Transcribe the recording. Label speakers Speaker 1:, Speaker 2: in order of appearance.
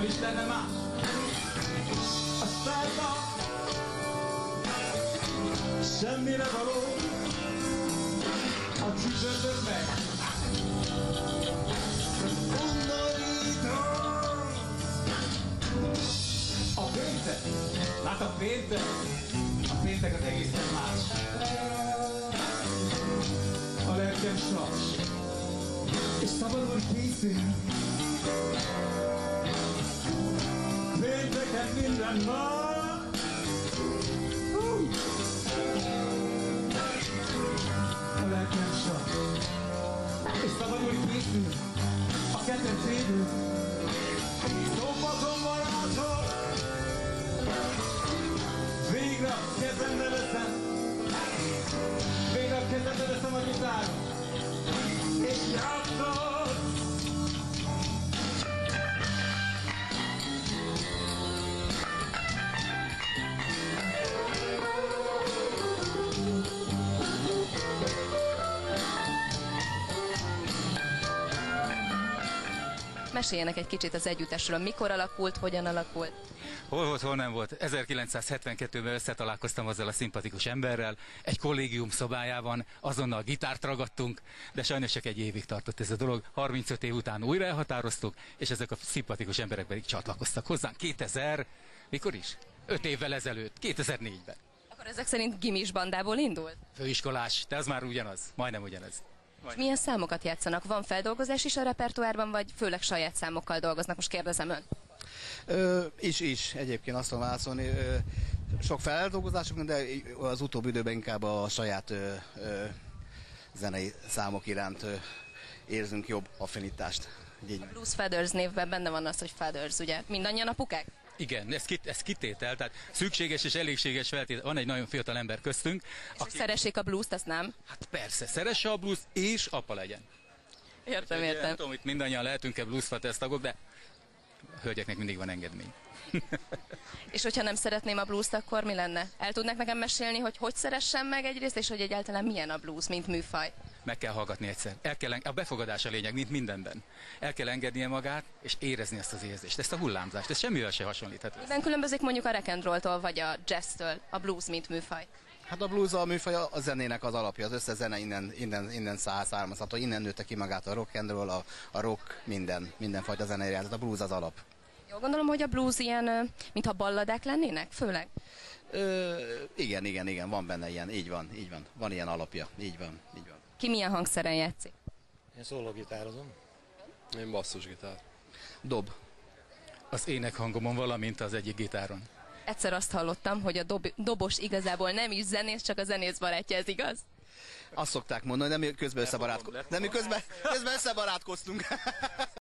Speaker 1: Hol is lenne más? A szerda semmire való, a csütörtök meg undorító. A péntek, hát a péntek az egészen más. A lelkem sas, és szabadon készül. Pénteken minden nap. A lelkem sas, és szabadon készül. A kedvenc évő, szombaton varázsol. Végre a kezembe veszem, végre a kezembe veszem a gitáron, és játszol.
Speaker 2: Meséljenek egy kicsit az együttesről. Mikor alakult, hogyan alakult?
Speaker 3: Hol volt, hol nem volt. 1972-ben összetalálkoztam azzal a szimpatikus emberrel, egy kollégium szobájában, azonnal gitárt ragadtunk, de sajnos csak egy évig tartott ez a dolog. 35 év után újra elhatároztuk, és ezek a szimpatikus emberek pedig csatlakoztak hozzánk. 2000, mikor is? 5 évvel ezelőtt, 2004-ben.
Speaker 2: Akkor ezek szerint gimis bandából indult?
Speaker 3: Főiskolás, de az már ugyanaz, majdnem ugyanez.
Speaker 2: És milyen számokat játszanak? Van feldolgozás is a repertoárban, vagy főleg saját számokkal dolgoznak? Most kérdezem ön.
Speaker 4: Is. Egyébként azt tudom válaszolni. Sok feldolgozások, de az utóbbi időben inkább a saját zenei számok iránt érzünk jobb affinitást.
Speaker 2: A Blues Feathers névben benne van az, hogy Feathers, ugye? Mindannyian apukák?
Speaker 3: Igen, ez kitétel, tehát szükséges és elégséges feltétel. Van egy nagyon fiatal ember köztünk.
Speaker 2: Aki... Szeressék a blues-t, azt nem?
Speaker 3: Hát persze, szeresse a blues és apa legyen.
Speaker 2: Értem.
Speaker 3: Nem tudom, itt mindannyian lehetünk-e Blues Feathers tagok, de a hölgyeknek mindig van engedmény.
Speaker 2: És hogyha nem szeretném a blues-t, akkor mi lenne? El tudnak nekem mesélni, hogy szeressem meg egyrészt, és hogy egyáltalán milyen a blues, mint műfaj?
Speaker 3: Meg kell hallgatni egyszer. A befogadás a lényeg, mint mindenben. El kell engednie magát, és érezni ezt az érzést, ezt a hullámzást. Ez semmivel se hasonlítható.
Speaker 2: Miben különbözik mondjuk a rock and roll-tól, vagy a jazz-től a blues, mint műfaj?
Speaker 4: Hát a blues a műfaj a zenének az alapja, az összes zene innen származható, innen nőtte ki magát a rock and roll, a rock, mindenfajta zenei, tehát a blues az alap.
Speaker 2: Jól gondolom, hogy a blues ilyen, mintha balladák lennének, főleg?
Speaker 4: Igen, van benne ilyen, így van. Van ilyen alapja, így van.
Speaker 2: Ki milyen hangszeren játszik?
Speaker 5: Én szólógitározom. Én basszusgitár.
Speaker 4: Dob.
Speaker 3: Az énekhangomon, valamint az egyik gitáron.
Speaker 2: Egyszer azt hallottam, hogy a dobos igazából nem is zenész, csak a zenész barátja, ez igaz?
Speaker 4: Azt szokták mondani, de mi közben összebarátkoztunk.